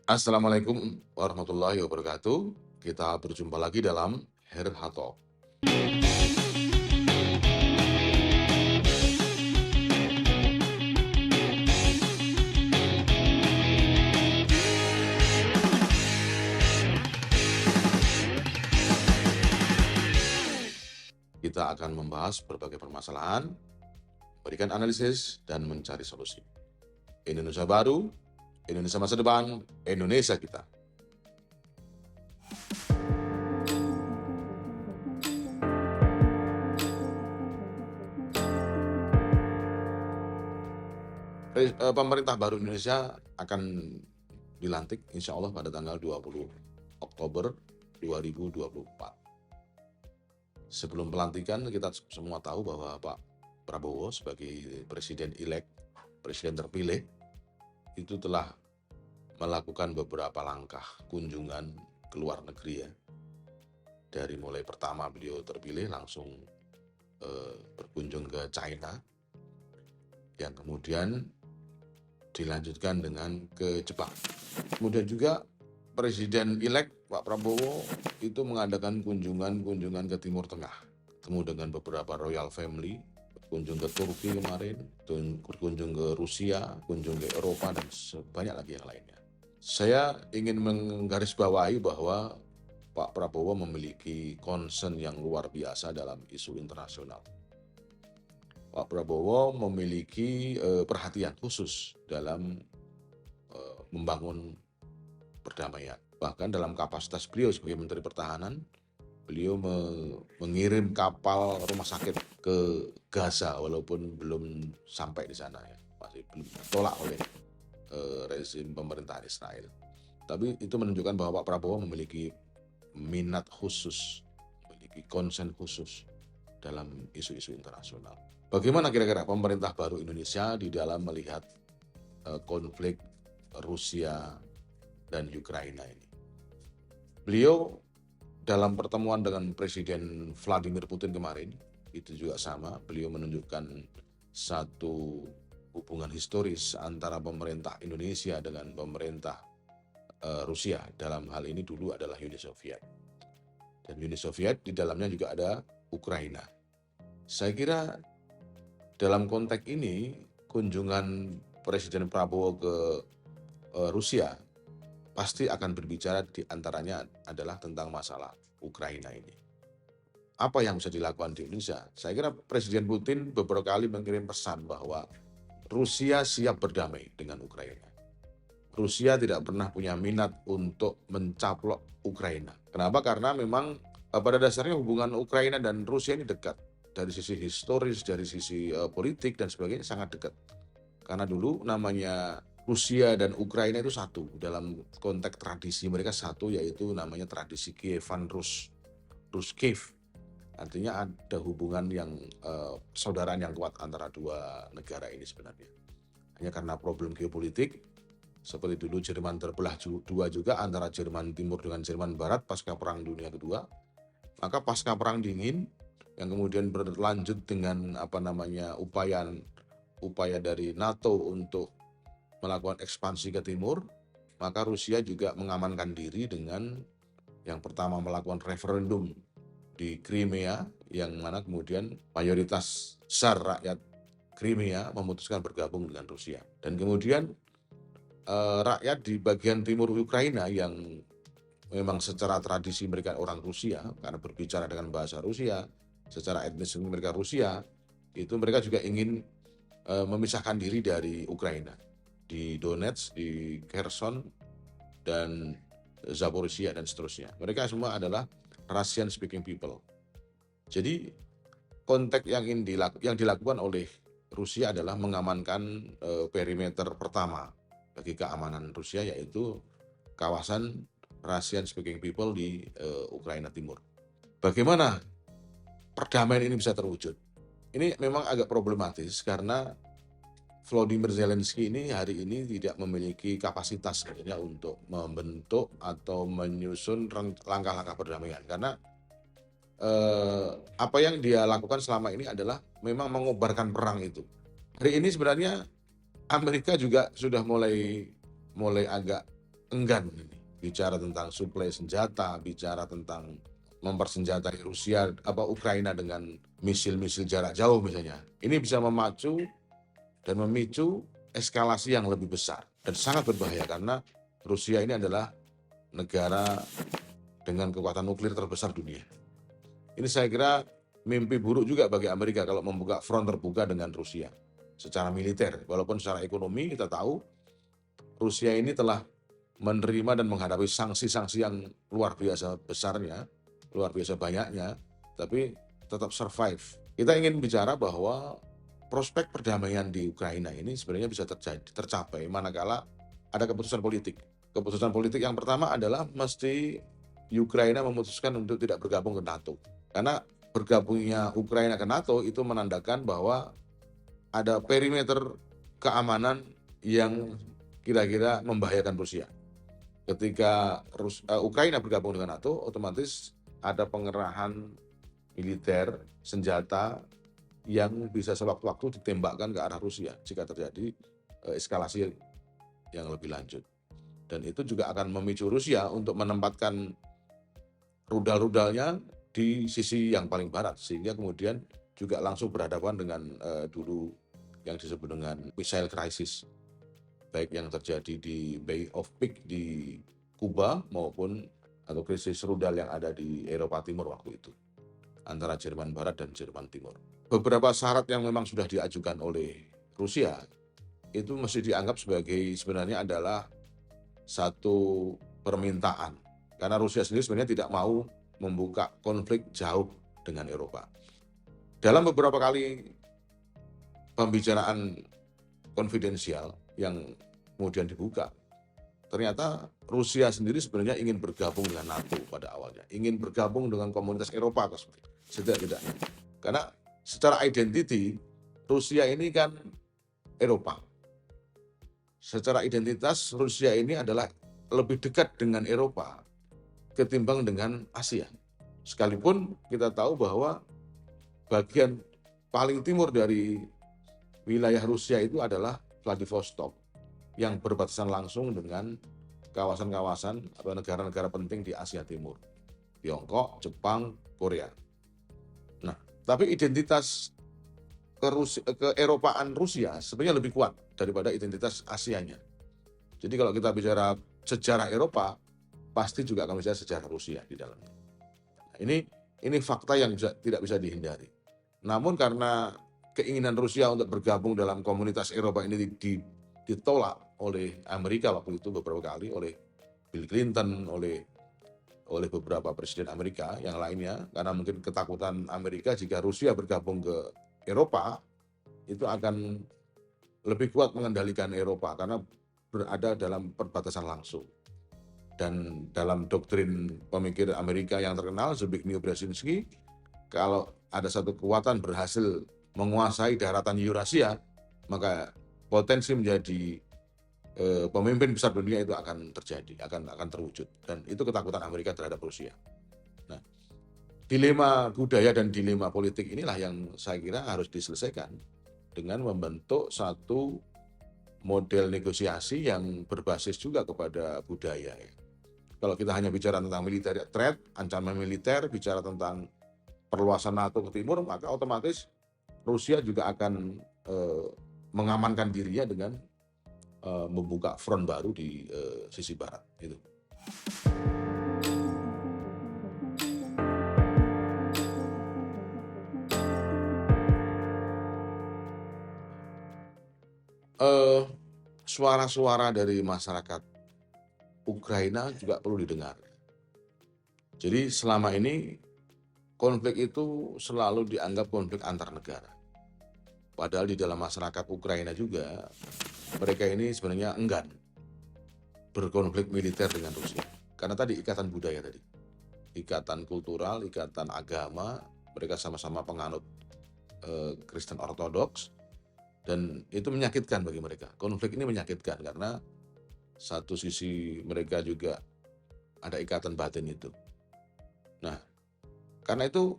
Assalamualaikum warahmatullahi wabarakatuh. Kita berjumpa lagi dalam Herha Talk. Kita akan membahas berbagai permasalahan, memberikan analisis, dan mencari solusi. Indonesia baru, Indonesia masa depan, Indonesia kita. Pemerintah baru Indonesia akan dilantik insya Allah pada tanggal 20 Oktober 2024. Sebelum pelantikan kita semua tahu bahwa Pak Prabowo sebagai presiden terpilih, itu telah melakukan beberapa langkah kunjungan ke luar negeri ya. Dari mulai pertama beliau terpilih langsung berkunjung ke China, yang kemudian dilanjutkan dengan ke Jepang. Kemudian juga Presiden-elek Pak Prabowo itu mengadakan kunjungan ke Timur Tengah, ketemu dengan beberapa royal family, berkunjung ke Turki kemarin, berkunjung ke Rusia, kunjung ke Eropa, dan banyak lagi yang lainnya. Saya ingin menggarisbawahi bahwa Pak Prabowo memiliki concern yang luar biasa dalam isu internasional. Pak Prabowo memiliki perhatian khusus dalam membangun perdamaian. Bahkan dalam kapasitas beliau sebagai Menteri Pertahanan, beliau mengirim kapal rumah sakit ke Gaza walaupun belum sampai di sana ya, masih belum ditolak oleh rezim pemerintahan Israel. Tapi itu menunjukkan bahwa Pak Prabowo memiliki minat khusus, memiliki concern khusus dalam isu-isu internasional. Bagaimana kira-kira pemerintah baru Indonesia di dalam melihat konflik Rusia dan Ukraina ini? Beliau dalam pertemuan dengan Presiden Vladimir Putin kemarin, itu juga sama, beliau menunjukkan satu hubungan historis antara pemerintah Indonesia dengan pemerintah Rusia. Dalam hal ini dulu adalah Uni Soviet. Dan Uni Soviet di dalamnya juga ada Ukraina. Saya kira dalam konteks ini, kunjungan Presiden Prabowo ke Rusia pasti akan berbicara di antaranya adalah tentang masalah Ukraina ini. Apa yang bisa dilakukan di Indonesia? Saya kira Presiden Putin beberapa kali mengirim pesan bahwa Rusia siap berdamai dengan Ukraina. Rusia tidak pernah punya minat untuk mencaplok Ukraina. Kenapa? Karena memang pada dasarnya hubungan Ukraina dan Rusia ini dekat. Dari sisi historis, dari sisi politik dan sebagainya sangat dekat. Karena dulu namanya Rusia dan Ukraina itu satu, dalam konteks tradisi mereka satu, yaitu namanya tradisi Kievan Rus Kiev. Artinya ada hubungan yang persaudaraan yang kuat antara dua negara ini sebenarnya. Hanya karena problem geopolitik, seperti dulu Jerman terbelah dua juga antara Jerman Timur dengan Jerman Barat pasca Perang Dunia Kedua, maka pasca Perang Dingin yang kemudian berlanjut dengan upaya dari NATO untuk melakukan ekspansi ke timur, maka Rusia juga mengamankan diri dengan yang pertama melakukan referendum di Crimea, yang mana kemudian mayoritas besar rakyat Crimea memutuskan bergabung dengan Rusia. Dan kemudian rakyat di bagian timur Ukraina yang memang secara tradisi mereka orang Rusia, karena berbicara dengan bahasa Rusia, secara etnis mereka Rusia, itu mereka juga ingin memisahkan diri dari Ukraina. Di Donetsk, di Kherson, dan Zaporizhia dan seterusnya. Mereka semua adalah Russian speaking people. Jadi konteks yang dilakukan oleh Rusia adalah mengamankan perimeter pertama bagi keamanan Rusia, yaitu kawasan Russian speaking people di Ukraina Timur. Bagaimana perdamaian ini bisa terwujud? Ini memang agak problematis karena Volodymyr Zelensky ini hari ini tidak memiliki kapasitas sebenarnya untuk membentuk atau menyusun langkah-langkah perdamaian, karena apa yang dia lakukan selama ini adalah memang mengobarkan perang itu. Hari ini sebenarnya Amerika juga sudah mulai agak enggan ini bicara tentang suplai senjata, bicara tentang mempersenjatai Rusia Ukraina dengan misil-misil jarak jauh misalnya. Ini bisa memacu dan memicu eskalasi yang lebih besar dan sangat berbahaya karena Rusia ini adalah negara dengan kekuatan nuklir terbesar dunia. Ini saya kira mimpi buruk juga bagi Amerika kalau membuka front terbuka dengan Rusia secara militer. Walaupun secara ekonomi kita tahu Rusia ini telah menerima dan menghadapi sanksi-sanksi yang luar biasa besarnya, luar biasa banyaknya, tapi tetap survive. Kita ingin bicara bahwa prospek perdamaian di Ukraina ini sebenarnya bisa tercapai manakala ada keputusan politik. Keputusan politik yang pertama adalah mesti Ukraina memutuskan untuk tidak bergabung ke NATO. Karena bergabungnya Ukraina ke NATO itu menandakan bahwa ada perimeter keamanan yang kira-kira membahayakan Rusia. Ketika Ukraina bergabung dengan NATO, otomatis ada pengerahan militer, senjata yang bisa sewaktu-waktu ditembakkan ke arah Rusia jika terjadi eskalasi yang lebih lanjut. Dan itu juga akan memicu Rusia untuk menempatkan rudal-rudalnya di sisi yang paling barat, sehingga kemudian juga langsung berhadapan dengan dulu yang disebut dengan missile crisis, baik yang terjadi di Bay of Pigs di Kuba maupun atau krisis rudal yang ada di Eropa Timur waktu itu antara Jerman Barat dan Jerman Timur. Beberapa syarat yang memang sudah diajukan oleh Rusia itu mesti dianggap sebagai sebenarnya adalah satu permintaan karena Rusia sendiri sebenarnya tidak mau membuka konflik jauh dengan Eropa. Dalam beberapa kali pembicaraan konfidensial yang kemudian dibuka, ternyata Rusia sendiri sebenarnya ingin bergabung dengan NATO pada awalnya, ingin bergabung dengan komunitas Eropa setidak-tidaknya. Karena secara identiti Rusia ini kan Eropa. Secara identitas Rusia ini adalah lebih dekat dengan Eropa ketimbang dengan Asia. Sekalipun kita tahu bahwa bagian paling timur dari wilayah Rusia itu adalah Vladivostok yang berbatasan langsung dengan kawasan-kawasan atau negara-negara penting di Asia Timur, Tiongkok, Jepang, Korea. Nah, tapi identitas keeropaan Rusia sebenarnya lebih kuat daripada identitas Asianya. Jadi kalau kita bicara sejarah Eropa, pasti juga akan bicara sejarah Rusia di dalamnya. Nah, ini fakta yang tidak bisa dihindari. Namun karena keinginan Rusia untuk bergabung dalam komunitas Eropa ini ditolak oleh Amerika waktu itu beberapa kali, oleh Bill Clinton, oleh beberapa presiden Amerika yang lainnya, karena mungkin ketakutan Amerika jika Rusia bergabung ke Eropa itu akan lebih kuat mengendalikan Eropa karena berada dalam perbatasan langsung. Dan dalam doktrin pemikir Amerika yang terkenal, Zbigniew Brzezinski, kalau ada satu kekuatan berhasil menguasai daratan Eurasia, maka potensi menjadi pemimpin besar dunia itu akan terjadi, akan terwujud. Dan itu ketakutan Amerika terhadap Rusia. Nah, dilema budaya dan dilema politik inilah yang saya kira harus diselesaikan dengan membentuk satu model negosiasi yang berbasis juga kepada budaya. Kalau kita hanya bicara tentang military threat, ancaman militer, bicara tentang perluasan NATO ke timur, maka otomatis Rusia juga akan mengamankan dirinya dengan membuka front baru di sisi barat. Gitu. Suara-suara dari masyarakat Ukraina juga perlu didengar. Jadi selama ini konflik itu selalu dianggap konflik antar negara. Padahal di dalam masyarakat Ukraina juga mereka ini sebenarnya enggan berkonflik militer dengan Rusia. Karena tadi ikatan budaya tadi. Ikatan kultural, ikatan agama, mereka sama-sama penganut Kristen Ortodoks. Dan itu menyakitkan bagi mereka. Konflik ini menyakitkan karena satu sisi mereka juga ada ikatan batin itu. Nah, karena itu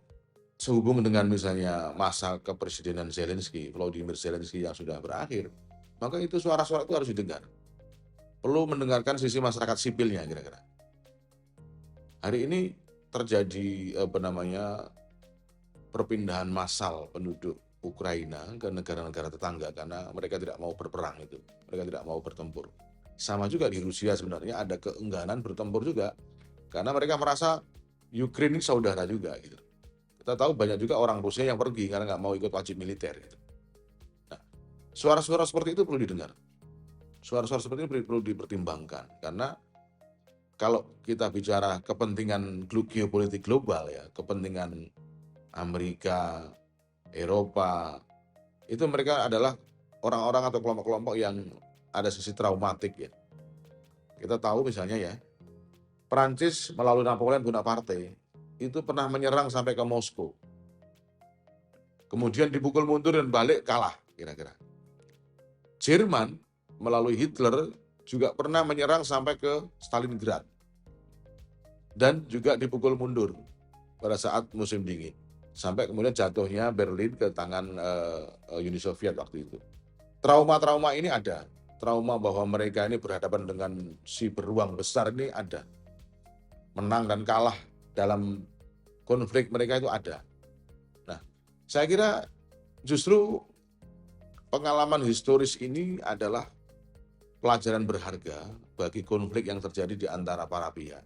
sehubung dengan misalnya masa kepresidenan Zelensky, Volodymyr Zelensky yang sudah berakhir, maka itu suara-suara itu harus didengar. perlu mendengarkan sisi masyarakat sipilnya kira-kira. Hari ini terjadi perpindahan massal penduduk Ukraina ke negara-negara tetangga karena mereka tidak mau berperang itu, mereka tidak mau bertempur. Sama juga di Rusia sebenarnya ada keengganan bertempur juga karena mereka merasa Ukraina ini saudara juga gitu. Kita tahu banyak juga orang Rusia yang pergi karena nggak mau ikut wajib militer gitu. Nah, suara-suara seperti itu perlu didengar. Suara-suara seperti ini perlu dipertimbangkan karena kalau kita bicara kepentingan geopolitik global ya, kepentingan Amerika, Eropa, itu mereka adalah orang-orang atau kelompok-kelompok yang ada sisi traumatik ya. Kita tahu misalnya ya, Prancis melalui Napoleon Bonaparte itu pernah menyerang sampai ke Moskow. Kemudian dipukul mundur dan balik kalah kira-kira. Jerman melalui Hitler juga pernah menyerang sampai ke Stalingrad dan juga dipukul mundur pada saat musim dingin sampai kemudian jatuhnya Berlin ke tangan Uni Soviet waktu itu. Trauma-trauma ini ada, trauma bahwa mereka ini berhadapan dengan si beruang besar ini ada, menang dan kalah dalam konflik mereka itu ada. Nah, saya kira justru pengalaman historis ini adalah pelajaran berharga bagi konflik yang terjadi di antara para pihak.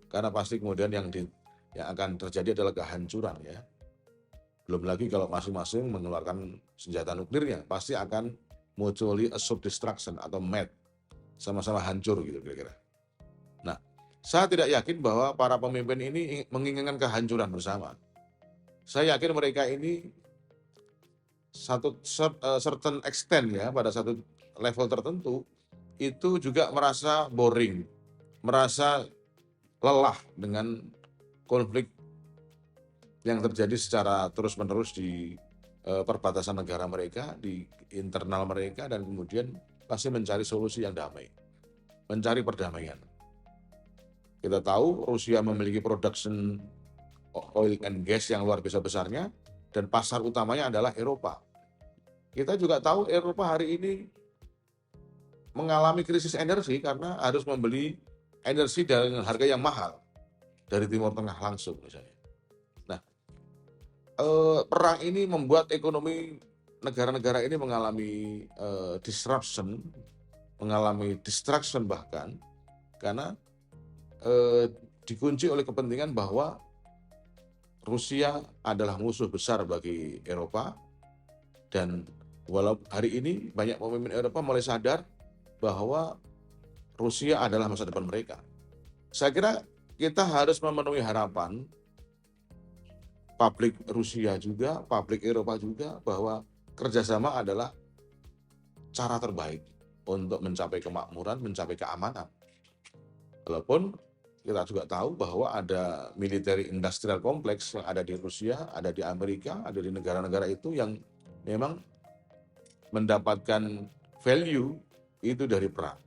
Karena pasti kemudian yang akan terjadi adalah kehancuran ya. Belum lagi kalau masing-masing mengeluarkan senjata nuklirnya, pasti akan mutually assured destruction atau MAD, sama-sama hancur gitu kira-kira. Nah, saya tidak yakin bahwa para pemimpin ini menginginkan kehancuran bersama. Saya yakin mereka ini satu certain extent ya, pada satu level tertentu itu juga merasa boring, merasa lelah dengan konflik yang terjadi secara terus-menerus di perbatasan negara mereka, di internal mereka, dan kemudian pasti mencari solusi yang damai, mencari perdamaian. Kita tahu Rusia memiliki production oil and gas yang luar biasa besarnya, dan pasar utamanya adalah Eropa. Kita juga tahu Eropa hari ini mengalami krisis energi karena harus membeli energi dengan harga yang mahal dari Timur Tengah langsung misalnya. Nah, perang ini membuat ekonomi negara-negara ini mengalami disruption, mengalami distraction bahkan, karena dikunci oleh kepentingan bahwa Rusia adalah musuh besar bagi Eropa, dan walau hari ini banyak pemimpin Eropa mulai sadar bahwa Rusia adalah masa depan mereka. Saya kira kita harus memenuhi harapan publik Rusia juga, publik Eropa juga, bahwa kerjasama adalah cara terbaik untuk mencapai kemakmuran, mencapai keamanan. Walaupun kita juga tahu bahwa ada military industrial complex yang ada di Rusia, ada di Amerika, ada di negara-negara itu yang memang mendapatkan value itu dari perang.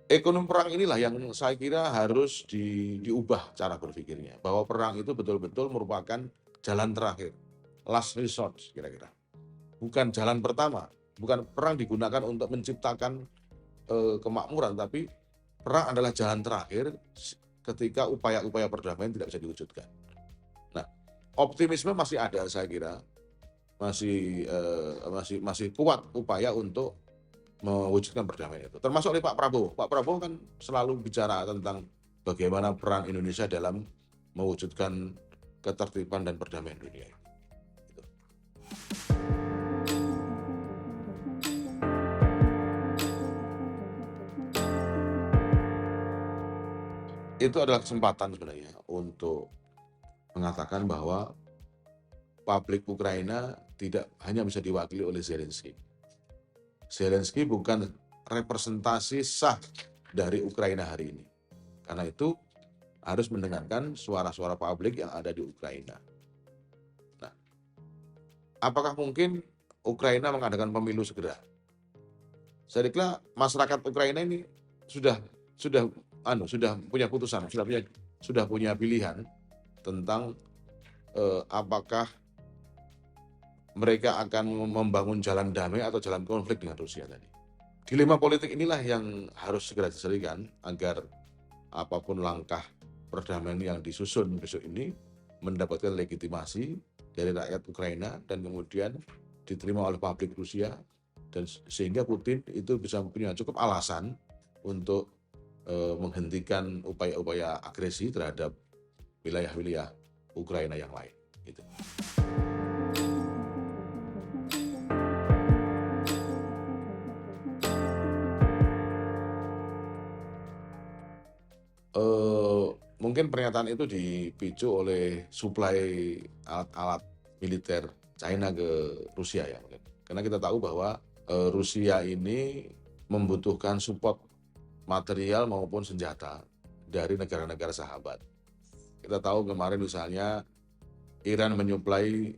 Ekonomi perang inilah yang saya kira harus diubah cara berpikirnya, bahwa perang itu betul-betul merupakan jalan terakhir, last resort kira-kira. Bukan jalan pertama, bukan perang digunakan untuk menciptakan kemakmuran, tapi perang adalah jalan terakhir ketika upaya-upaya perdamaian tidak bisa diwujudkan. Nah, optimisme masih ada, saya kira masih kuat upaya untuk mewujudkan perdamaian itu, termasuk oleh Pak Prabowo. Pak Prabowo kan selalu bicara tentang bagaimana peran Indonesia dalam mewujudkan ketertiban dan perdamaian dunia. Itu adalah kesempatan sebenarnya untuk mengatakan bahwa publik Ukraina tidak hanya bisa diwakili oleh Zelensky. Zelensky bukan representasi sah dari Ukraina hari ini. Karena itu harus mendengarkan suara-suara publik yang ada di Ukraina. Nah, apakah mungkin Ukraina mengadakan pemilu segera? Saya kira masyarakat Ukraina ini sudah punya putusan, sudah punya pilihan tentang apakah mereka akan membangun jalan damai atau jalan konflik dengan Rusia tadi. Dilema politik inilah yang harus segera diselesaikan agar apapun langkah perdamaian yang disusun besok ini mendapatkan legitimasi dari rakyat Ukraina dan kemudian diterima oleh publik Rusia, dan sehingga Putin itu bisa punya cukup alasan untuk menghentikan upaya-upaya agresi terhadap wilayah-wilayah Ukraina yang lain. Gitu. Mungkin pernyataan itu dipicu oleh suplai alat-alat militer China ke Rusia ya mungkin. Karena kita tahu bahwa Rusia ini membutuhkan support material maupun senjata dari negara-negara sahabat. Kita tahu kemarin misalnya Iran menyuplai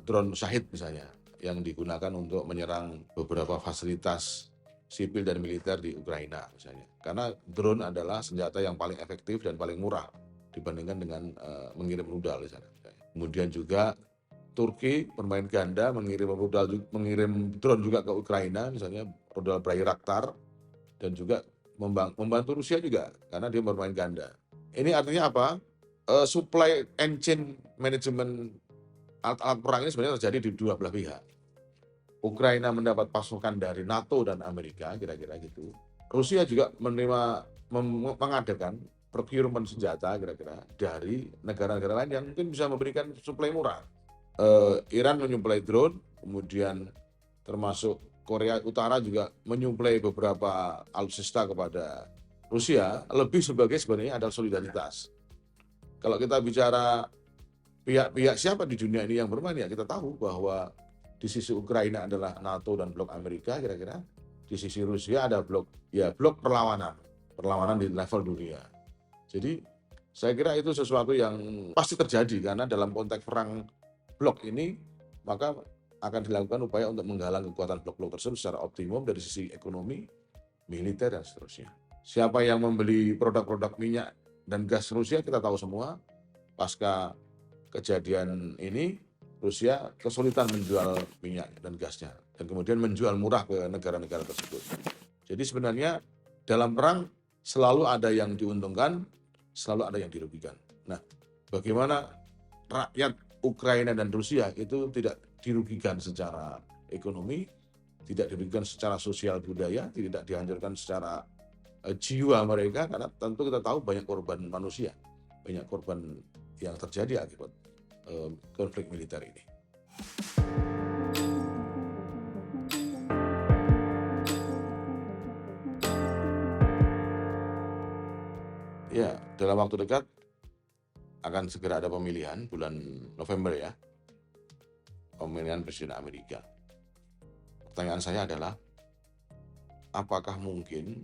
drone Shahid misalnya yang digunakan untuk menyerang beberapa fasilitas sipil dan militer di Ukraina misalnya. Karena drone adalah senjata yang paling efektif dan paling murah dibandingkan dengan mengirim rudal misalnya. Kemudian juga Turki bermain ganda mengirim drone juga ke Ukraina misalnya rudal Bayraktar, dan juga membantu Rusia juga karena dia bermain ganda. Ini artinya apa? Supply and chain management alat-alat perang ini sebenarnya terjadi di dua belah pihak. Ukraina mendapat pasukan dari NATO dan Amerika, kira-kira gitu. Rusia juga mengadakan procurement senjata kira-kira dari negara-negara lain yang mungkin bisa memberikan suplai murah. Iran menyuplai drone, kemudian termasuk Korea Utara juga menyuplai beberapa alutsista kepada Rusia, lebih sebagai sebenarnya adalah solidaritas. Kalau kita bicara pihak-pihak siapa di dunia ini yang bermain, ya kita tahu bahwa di sisi Ukraina adalah NATO dan blok Amerika kira-kira, di sisi Rusia ada blok perlawanan di level dunia. Jadi saya kira itu sesuatu yang pasti terjadi karena dalam konteks perang blok ini maka akan dilakukan upaya untuk menggalang kekuatan blok-blok tersebut secara optimum dari sisi ekonomi, militer, dan seterusnya. Siapa yang membeli produk-produk minyak dan gas Rusia kita tahu semua. Pasca kejadian ini Rusia kesulitan menjual minyak dan gasnya dan kemudian menjual murah ke negara-negara tersebut. Jadi sebenarnya dalam perang selalu ada yang diuntungkan, selalu ada yang dirugikan. Nah, bagaimana rakyat Ukraina dan Rusia itu tidak dirugikan secara ekonomi, tidak dirugikan secara sosial budaya, tidak dihancurkan secara jiwa mereka, karena tentu kita tahu banyak korban manusia, banyak korban yang terjadi akibat konflik militer ini. Ya, dalam waktu dekat akan segera ada pemilihan bulan November ya, pemilihan Presiden Amerika. Pertanyaan saya adalah, apakah mungkin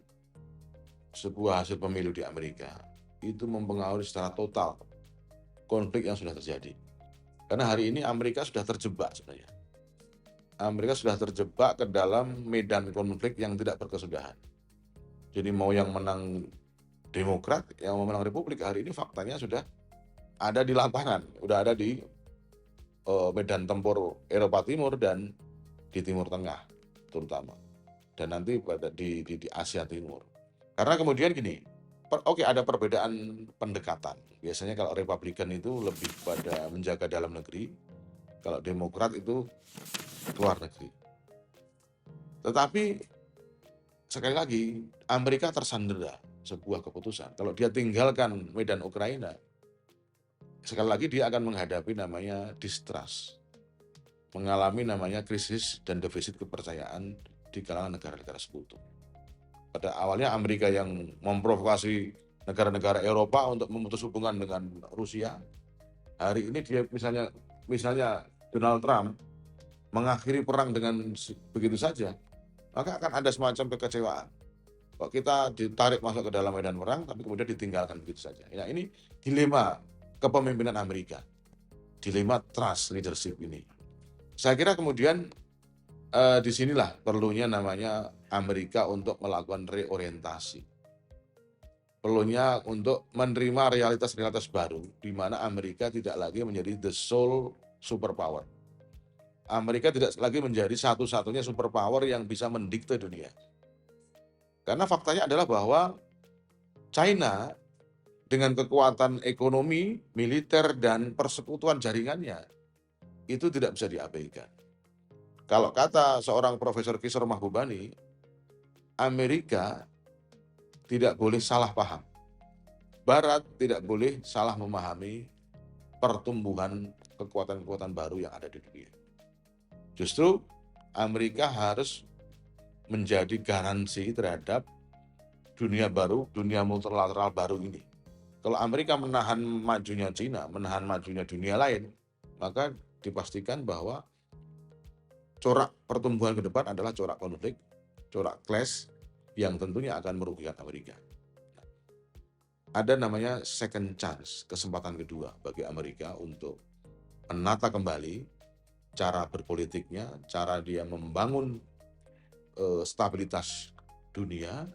sebuah hasil pemilu di Amerika itu mempengaruhi secara total konflik yang sudah terjadi? Karena hari ini Amerika sudah terjebak sebenarnya. Amerika sudah terjebak ke dalam medan konflik yang tidak berkesudahan. Jadi mau yang menang Demokrat, yang mau menang Republik, hari ini faktanya sudah ada di lapangan, sudah ada di medan tempur Eropa Timur dan di Timur Tengah terutama, dan nanti di Asia Timur. Karena kemudian gini, oke, ada perbedaan pendekatan. Biasanya kalau Republikan itu lebih pada menjaga dalam negeri, kalau Demokrat itu luar negeri. Tetapi sekali lagi Amerika tersandera sebuah keputusan. Kalau dia tinggalkan medan Ukraina, sekali lagi dia akan menghadapi namanya distrust, mengalami namanya krisis dan defisit kepercayaan di kalangan negara-negara sekutu. Pada awalnya Amerika yang memprovokasi negara-negara Eropa untuk memutus hubungan dengan Rusia, hari ini dia misalnya Donald Trump mengakhiri perang dengan begitu saja, maka akan ada semacam kekecewaan. Kok kita ditarik masuk ke dalam medan perang, tapi kemudian ditinggalkan begitu saja. Ya, ini dilema kepemimpinan Amerika, dilema trust leadership ini. Saya kira kemudian disinilah perlunya namanya Amerika untuk melakukan reorientasi. Perlunya untuk menerima realitas-realitas baru, di mana Amerika tidak lagi menjadi the sole superpower. Amerika tidak lagi menjadi satu-satunya superpower yang bisa mendikte dunia. Karena faktanya adalah bahwa China dengan kekuatan ekonomi, militer, dan persekutuan jaringannya itu tidak bisa diabaikan. Kalau kata seorang Profesor Kisor Mahbubani, Amerika tidak boleh salah paham. Barat tidak boleh salah memahami pertumbuhan kekuatan-kekuatan baru yang ada di dunia. Justru Amerika harus menjadi garansi terhadap dunia baru, dunia multilateral baru ini. Kalau Amerika menahan majunya Cina, menahan majunya dunia lain, maka dipastikan bahwa corak pertumbuhan ke depan adalah corak konflik, corak clash yang tentunya akan merugikan Amerika. Ada namanya second chance, kesempatan kedua bagi Amerika untuk menata kembali cara berpolitiknya, cara dia membangun stabilitas dunia,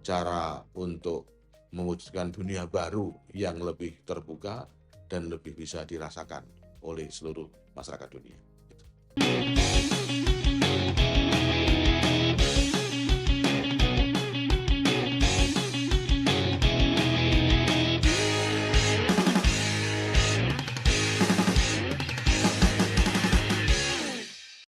cara untuk mewujudkan dunia baru yang lebih terbuka dan lebih bisa dirasakan oleh seluruh masyarakat dunia.